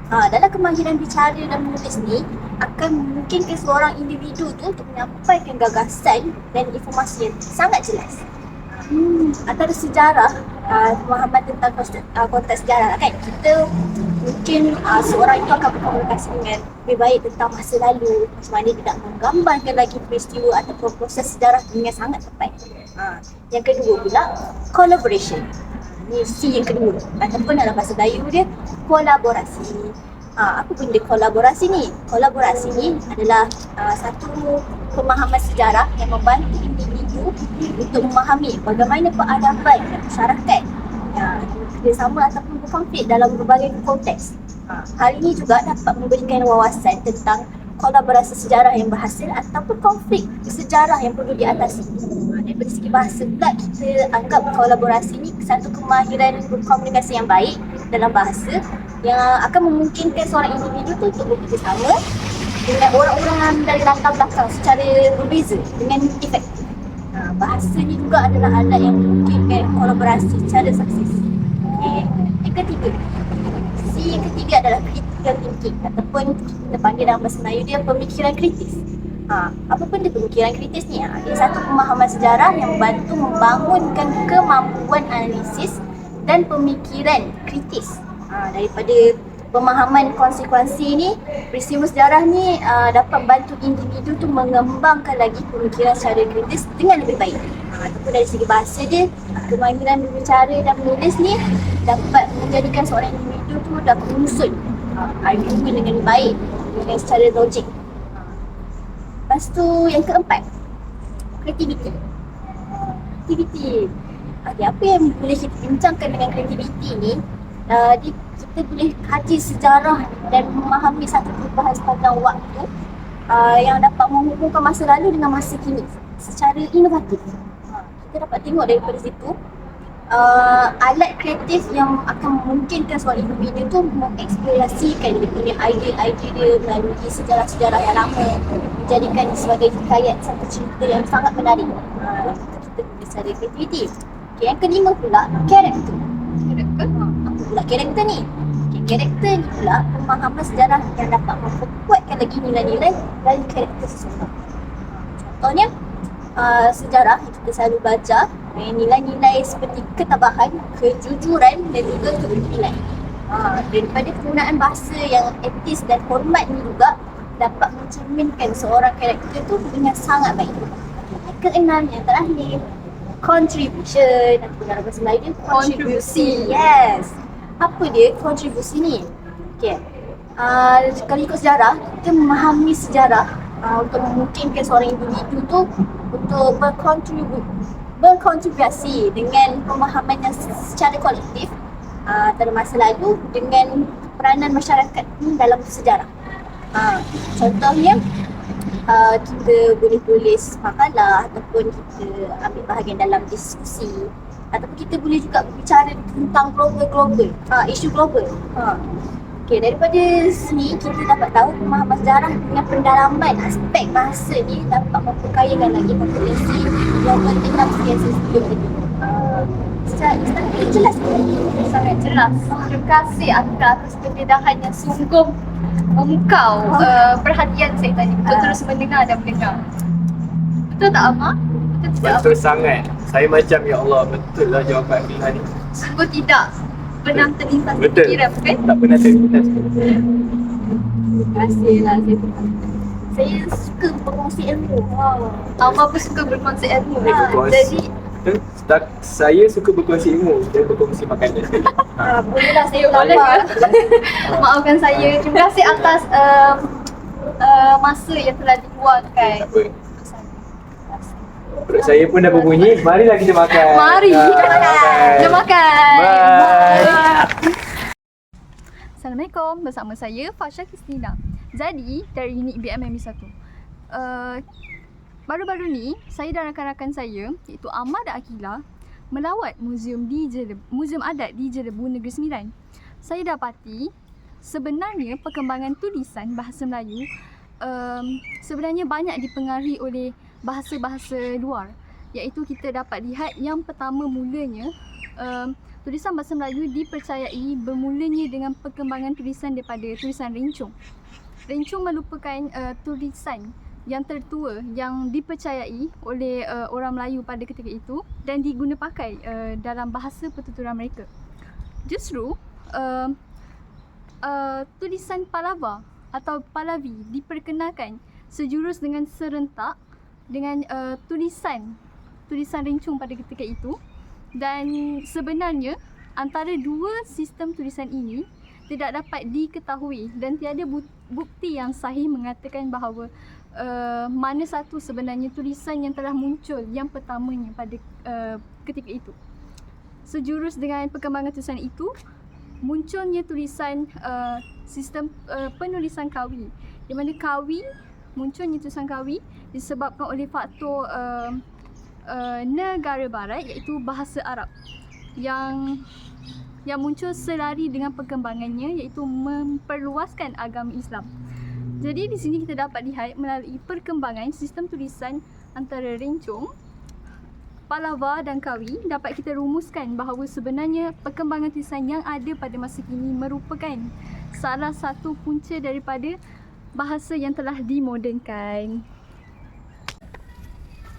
Dalam kemahiran bicara dan menulis ni akan memungkinkan seorang individu tu untuk menyampaikan gagasan dan informasi yang sangat jelas. Antara sejarah, pemahaman tentang konteks sejarah kan, kita mungkin seorang itu akan berkomunikasi dengan lebih baik tentang masa lalu, macam mana dia nak menggambarkan lagi peristiwa ataupun proses sejarah dengan sangat tepat. Yang kedua pula, collaboration. Ini C yang kedua, ataupun dalam bahasa Melayu dia kolaborasi. Apa benda kolaborasi ni? Kolaborasi ni adalah satu pemahaman sejarah yang membantu individu untuk memahami bagaimana peradaban masyarakat bersama ataupun berkonflik dalam berbagai konteks. Hal ini juga dapat memberikan wawasan tentang kolaborasi sejarah yang berhasil ataupun konflik sejarah yang perlu diatasi. Daripada segi bahasa pula, kita anggap kolaborasi ni satu kemahiran berkomunikasi yang baik dalam bahasa yang akan memungkinkan seorang individu tu untuk bekerjasama dengan orang-orang dari latar belakang secara berbeza dengan efektif. Bahasa ni juga adalah alat yang memungkinkan kolaborasi secara sukses. Yang ketiga, C yang ketiga adalah critical thinking ataupun kita panggil dalam bahasa Melayu dia pemikiran kritis. Apa benda pemikiran kritis ni? Dia satu pemahaman sejarah yang membantu membangunkan kemampuan analisis dan pemikiran kritis. Daripada pemahaman konsekuensi ni, peristiwa sejarah ni dapat membantu individu tu mengembangkan lagi pemikiran secara kritis dengan lebih baik. Ataupun dari segi bahasa dia, kemahiran berbicara dan menulis ni dapat menjadikan seorang individu tu dapat menyusun argument dengan baik, dengan secara logik. Lepas tu yang keempat, kreativiti. Okay, apa yang boleh kita bincangkan dengan kreativiti ni, kita boleh kaji sejarah dan memahami satu perubahan sepanjang waktu yang dapat menghubungkan masa lalu dengan masa kini secara inovatif. Kita dapat tengok daripada situ alat kreatif yang akan memungkinkan seorang individu tu mengeksplorasikan dia punya idea-idea dia melalui sejarah-sejarah yang lama, menjadikan sebagai hikayat satu cerita yang sangat menarik. Kita boleh secara kreativiti. Okay, yang kelima pula, karakter. Apa pula karakter ni? Okay, karakter ni pula pemahaman sejarah yang dapat memperkuatkan lagi nilai-nilai dari karakter seseorang. Contohnya, sejarah yang kita selalu belajar nilai-nilai seperti ketabahan, kejujuran dan juga keadilan. Daripada penggunaan bahasa yang etis dan hormat ni juga dapat mencerminkan seorang karakter tu dengan sangat baik. Yang keenam, yang terakhir, contribution. Atau dalam bahasa Melayu dia kontribusi. Yes. Apa dia kontribusi ni? Okay. Kalau ikut sejarah, kita memahami sejarah untuk memungkinkan seorang individu tu untuk berkontribusi dengan pemahaman yang secara kolektif antara masa lalu dengan peranan masyarakat dalam sejarah. Contohnya, kita boleh tulis makalah ataupun kita ambil bahagian dalam diskusi, ataupun kita boleh juga berbicara tentang global, isu global. Okay, daripada sini kita dapat tahu pemahaman sejarah dengan pendalaman aspek bahasa ni dapat memperkayakan lagi kompetensi yang bertindak biasa sebelum itu. Secara Islami jelas ke? Sangat jelas. Terima kasih Aka atas pendedahan yang sungguh memukau perhatian saya tadi untuk terus mendengar dan mendengar. Betul tak Amar? Betul tidak? Betul sangat. Saya macam ya Allah, betul lah jawapan pilihan ni. Sungguh tidak pernah terlintas Betul. fikiran, bukan? Tak pernah terlintas. Terima kasih lah saya suka berkongsi ilmu. Amar pun suka berkonsep ilmu. Berkongsi. Saya suka berkongsi ilmu dan berkongsi makanan. Bolehlah saya Boleh ulama. ke? Maafkan saya. Terima kasih atas masa yang telah diluangkan. Tak apa. Perut saya pun dah berbunyi. Marilah kita makan. Mari. Kita makan. Bye. Assalamualaikum. Bersama saya Fasha Kristina. Jadi dari unit BMMB1. Baru-baru ni saya dan rakan-rakan saya iaitu Amar dan Akila melawat muzium adat di Jelebu Negeri Sembilan. Saya dapati sebenarnya perkembangan tulisan bahasa Melayu sebenarnya banyak dipengaruhi oleh bahasa-bahasa luar. Iaitu kita dapat lihat yang pertama mulanya tulisan bahasa Melayu dipercayai bermulanya dengan perkembangan tulisan daripada tulisan rencong. Rencong merupakan tulisan yang tertua yang dipercayai oleh orang Melayu pada ketika itu dan diguna pakai dalam bahasa pertuturan mereka. Justru tulisan Palava atau Pahlavi diperkenalkan sejurus dengan serentak dengan tulisan rencong pada ketika itu, dan sebenarnya antara dua sistem tulisan ini tidak dapat diketahui dan tiada bukti yang sahih mengatakan bahawa mana satu sebenarnya tulisan yang telah muncul yang pertamanya pada ketika itu. Sejurus dengan perkembangan tulisan itu, munculnya tulisan sistem penulisan kawi, di mana munculnya tulisan kawi disebabkan oleh faktor negara barat iaitu bahasa Arab yang muncul selari dengan perkembangannya iaitu memperluaskan agama Islam. Jadi di sini kita dapat lihat melalui perkembangan sistem tulisan antara rencong, Palava dan kawi dapat kita rumuskan bahawa sebenarnya perkembangan tulisan yang ada pada masa kini merupakan salah satu punca daripada bahasa yang telah dimodernkan.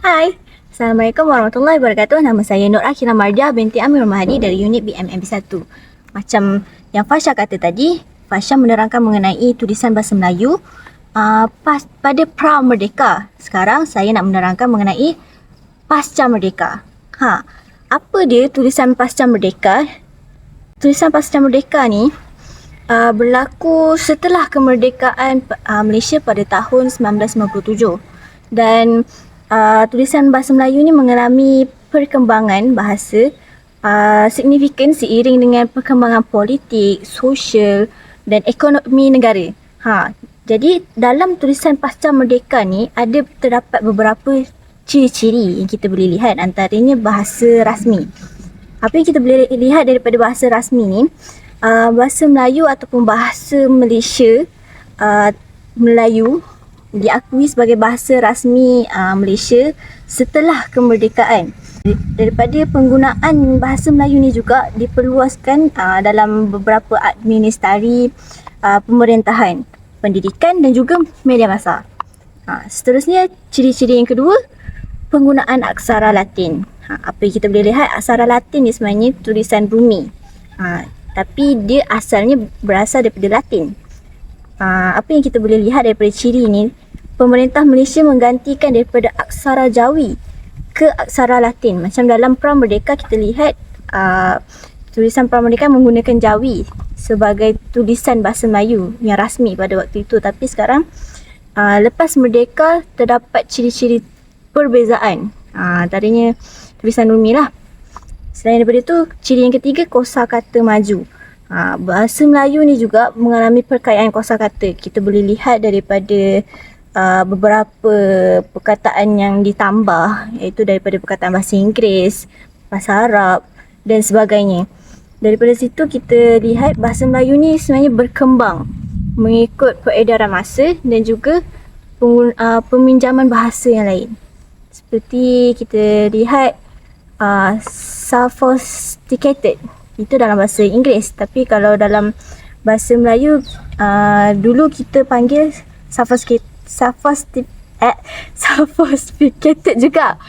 Hai, Assalamualaikum warahmatullahi wabarakatuh. Nama saya Nur Akila Mardia binti Amir Mahdi dari unit BMMB1. Macam yang Fasha kata tadi, Fasha menerangkan mengenai tulisan bahasa Melayu pada pra-merdeka. Sekarang saya nak menerangkan mengenai pasca merdeka. Apa dia tulisan pasca merdeka? Tulisan pasca merdeka ni berlaku setelah kemerdekaan Malaysia pada tahun 1997. Dan tulisan bahasa Melayu ni mengalami perkembangan bahasa signifikan seiring dengan perkembangan politik, sosial dan ekonomi negara. Jadi dalam tulisan pasca merdeka ni terdapat beberapa ciri-ciri yang kita boleh lihat, antaranya bahasa rasmi. Apa yang kita boleh lihat daripada bahasa rasmi ni, bahasa Melayu ataupun bahasa Malaysia, Melayu diakui sebagai bahasa rasmi Malaysia setelah kemerdekaan. Daripada penggunaan bahasa Melayu ni juga diperluaskan dalam beberapa administrasi pemerintahan, pendidikan dan juga media massa. Seterusnya, ciri-ciri yang kedua, penggunaan aksara Latin. Apa yang kita boleh lihat, aksara Latin ni sebenarnya tulisan bumi. Tapi dia asalnya berasal daripada Latin. Apa yang kita boleh lihat daripada ciri ni, pemerintah Malaysia menggantikan daripada aksara Jawi ke aksara Latin. Macam dalam Pramerdeka kita lihat tulisan Pramerdeka menggunakan Jawi sebagai tulisan bahasa Melayu yang rasmi pada waktu itu. Tapi sekarang lepas merdeka terdapat ciri-ciri perbezaan. Antaranya tulisan bumi lah. Selain daripada itu, ciri yang ketiga, kosakata maju. Bahasa Melayu ni juga mengalami perkayaan kosakata. Kita boleh lihat daripada beberapa perkataan yang ditambah, iaitu daripada perkataan bahasa Inggeris, bahasa Arab dan sebagainya. Daripada situ kita lihat bahasa Melayu ni sebenarnya berkembang mengikut peredaran masa dan juga peminjaman bahasa yang lain. Seperti kita lihat sophisticated, itu dalam bahasa Inggeris, tapi kalau dalam bahasa Melayu dulu kita panggil sophisticated juga.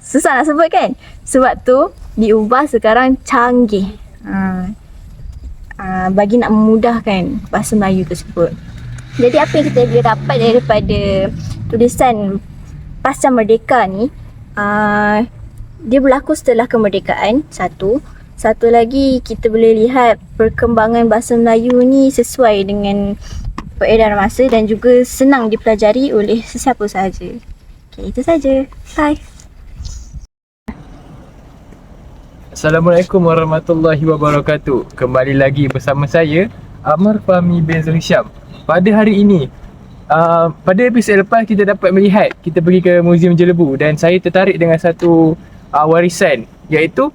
Susah nak sebut kan? Sebab tu diubah sekarang canggih. Bagi nak memudahkan bahasa Melayu tersebut. Jadi apa yang kita boleh dapat daripada tulisan pasca merdeka ni, dia berlaku setelah kemerdekaan, satu lagi kita boleh lihat perkembangan bahasa Melayu ni sesuai dengan peredaran masa dan juga senang dipelajari oleh sesiapa sahaja. Itu saja. Bye. Assalamualaikum warahmatullahi wabarakatuh. Kembali lagi bersama saya, Amar Fahmi bin Zulhisham. Pada hari ini, pada episod lepas kita dapat melihat, kita pergi ke Muzium Jelebu dan saya tertarik dengan satu warisan, iaitu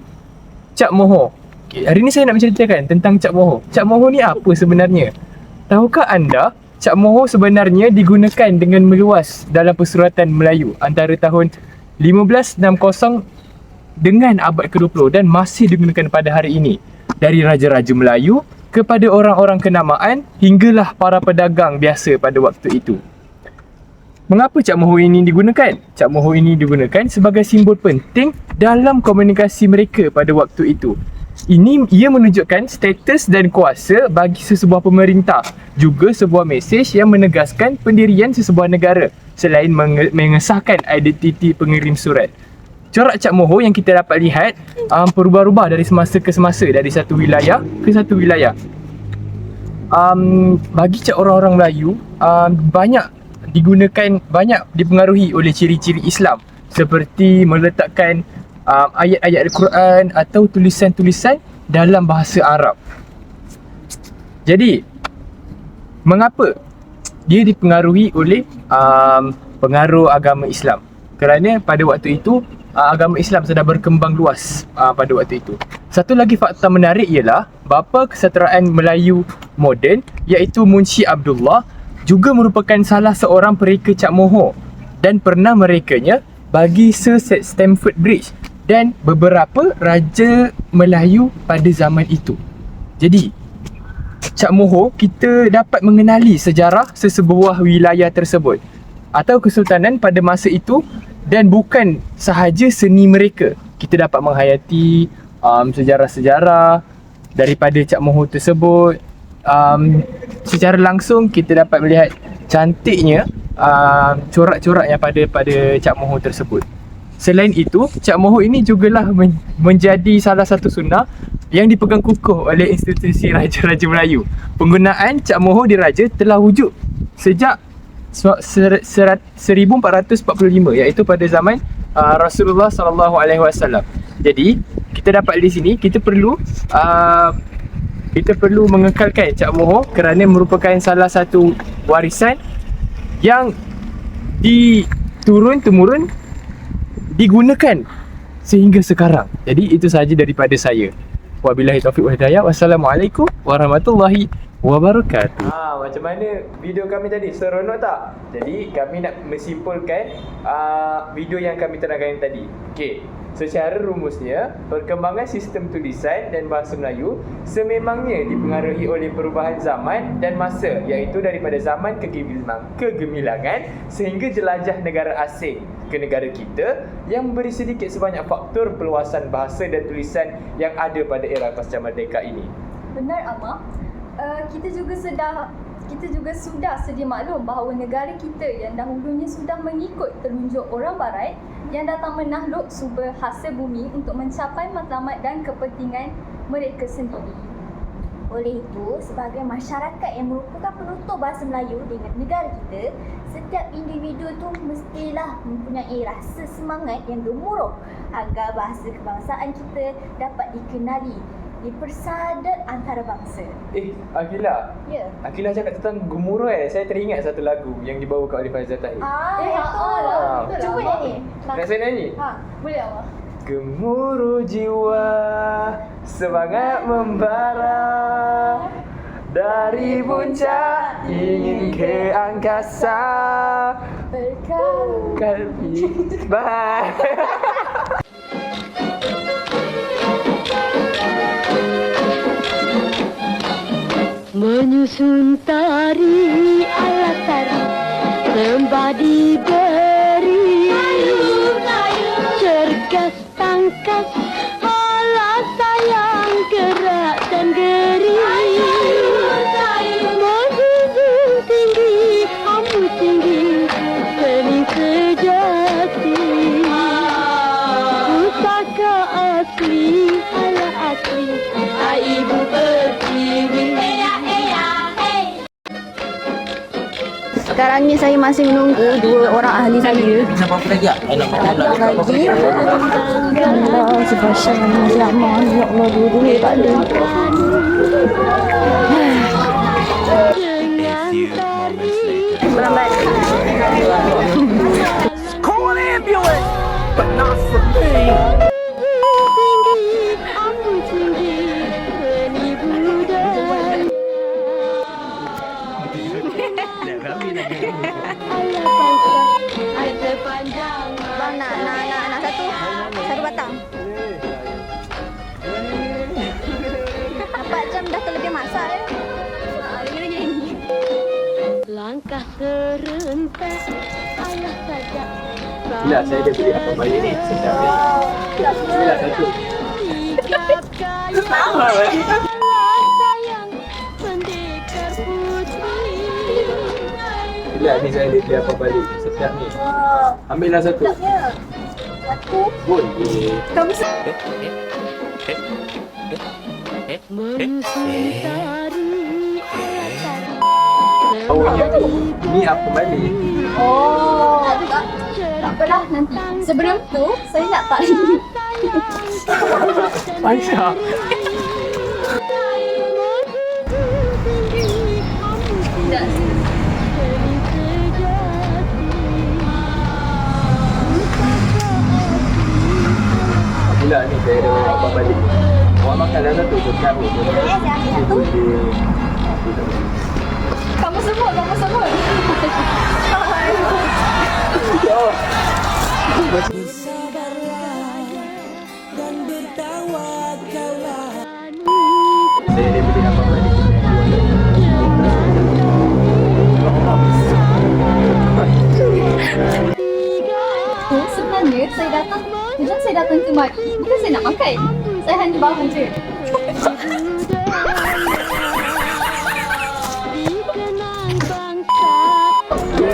Cap Moho. Hari ini saya nak menceritakan tentang Cap Moho. Cap Moho ni apa sebenarnya? Tahukah anda, Cap Moho sebenarnya digunakan dengan meluas dalam persuratan Melayu antara tahun 1560 dengan abad ke-20 dan masih digunakan pada hari ini. Dari raja-raja Melayu kepada orang-orang kenamaan hinggalah para pedagang biasa pada waktu itu. Mengapa Cap Moho ini digunakan? Cap Moho ini digunakan sebagai simbol penting dalam komunikasi mereka pada waktu itu. Ia menunjukkan status dan kuasa bagi sesebuah pemerintah, juga sebuah mesej yang menegaskan pendirian sesebuah negara selain mengesahkan identiti pengirim surat. Corak Cap Moho yang kita dapat lihat berubah-ubah dari semasa ke semasa, dari satu wilayah ke satu wilayah. Bagi cap orang-orang Melayu, banyak dipengaruhi oleh ciri-ciri Islam, seperti meletakkan ayat-ayat Al-Quran atau tulisan-tulisan dalam bahasa Arab. Jadi, mengapa dia dipengaruhi oleh pengaruh agama Islam? Kerana pada waktu itu agama Islam sedang berkembang luas pada waktu itu. Satu lagi fakta menarik ialah bapa kesetaraan Melayu moden, iaitu Munshi Abdullah, juga merupakan salah seorang pereka Cap Moho dan pernah merekanya bagi Sir Stamford Bridge dan beberapa raja Melayu pada zaman itu. Jadi, Cap Moho, kita dapat mengenali sejarah sesebuah wilayah tersebut atau kesultanan pada masa itu, dan bukan sahaja seni mereka. Kita dapat menghayati sejarah-sejarah daripada Cap Moho tersebut. Secara langsung kita dapat melihat cantiknya corak-corak yang pada Cap Moho tersebut. Selain itu, Cap Moho ini jugalah menjadi salah satu sunnah yang dipegang kukuh oleh institusi Raja-Raja Melayu. Penggunaan Cap Moho di Raja telah wujud sejak 1445, iaitu pada zaman Rasulullah SAW. Jadi kita dapat di sini kita perlu mengekalkan cap mohor kerana merupakan salah satu warisan yang diturun-temurun digunakan sehingga sekarang. Jadi itu sahaja daripada saya. Wabillahi taufiq wal hidayah. Wassalamualaikum warahmatullahi wabarakatuh. Macam mana video kami tadi? Seronok tak? Jadi kami nak menyimpulkan video yang kami terangkan tadi. Okey. Secara rumusnya, perkembangan sistem tulisan dan bahasa Melayu sememangnya dipengaruhi oleh perubahan zaman dan masa, iaitu daripada zaman kegemilangan sehingga jelajah negara asing ke negara kita yang memberi sedikit sebanyak faktor perluasan bahasa dan tulisan yang ada pada era pasca merdeka ini. Benar, Amar. Kita juga sudah sedia maklum bahawa negara kita yang dahulunya sudah mengikut telunjuk orang barat yang datang menakluk sumber hasil bumi untuk mencapai matlamat dan kepentingan mereka sendiri. Oleh itu, sebagai masyarakat yang merupakan penutur bahasa Melayu di negara kita, setiap individu tu mestilah mempunyai rasa semangat yang gemuruh agar bahasa kebangsaan kita dapat dikenali, dipersadat antara bangsa. Akilah. Ya. Akilah cakap tentang gemuruh Saya teringat satu lagu yang dibawakan oleh Faizal Tahir. Betul. Cuba nyanyi. Nak saya nyanyi? Boleh Amar? Gemuruh jiwa, semangat membara, dari puncak ingin ke angkasa, kalbi. Bye. Menyusun tari ala tari sembah diberi, cergas tangkas ala sayang gerak dan geri, menjunjung tinggi amu tinggi seni sejati, pusaka asli ala asli ibu pertiwi. Sekarang ni saya masih menunggu dua orang ahli saya. Datang lagi. Allah subhanahu wa ta'ala. Ya Allah, dua-dua tak ada. Lambat. Call an ambulance, but not for me. Bang nak satu batang. 4 jam dah terlebih masak ya. Langkah serentak ayah saja. Bila saya ada beli apa balik ni? Sedap ni. Bila satu. Sayang pendekar putri. Bila ni saya ada beli apa balik? Sedap ni. Ambillah satu. Satu. Boleh. Kamu Menyusun tari Oh, ni apa balik? Tak apalah nanti. Sebelum tu, saya nak tanya. Aisyah. Bila ni saya ada apa balik. Awak makan dah satu sedap ni. Kamu sebut. Saya ada beli apa balik. Sebenarnya saya datang kemari bukan saya nak makan. Saya hanya bangun je.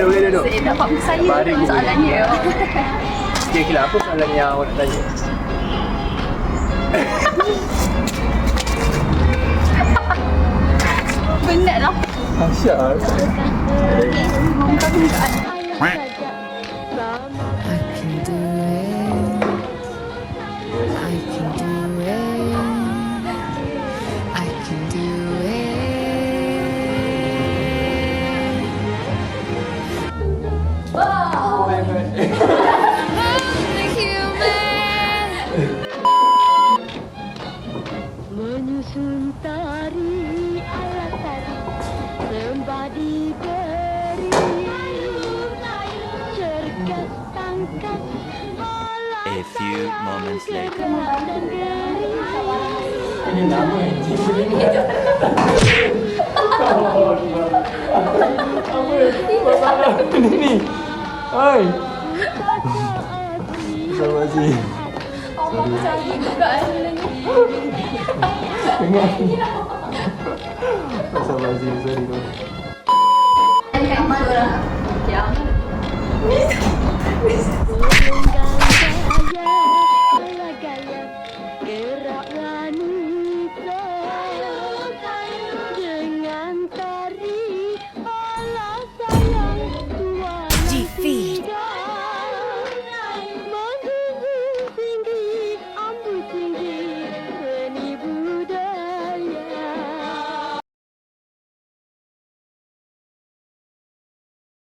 Boleh duduk. Saya dapat saya Mari tu kita. soalannya. Kira-kira apa soalan yang awak nak tanya? Penat lah. Aisyah. Memang tak ayah saja. suntari alatari sembah diberi cergas tangkas A few moments later. dan geri. Ini nama Apa ni? Oi. Sama sih. Allah sakit juga sebenarnya. Sama sih, sorry tu. Kat mana orang? Ya.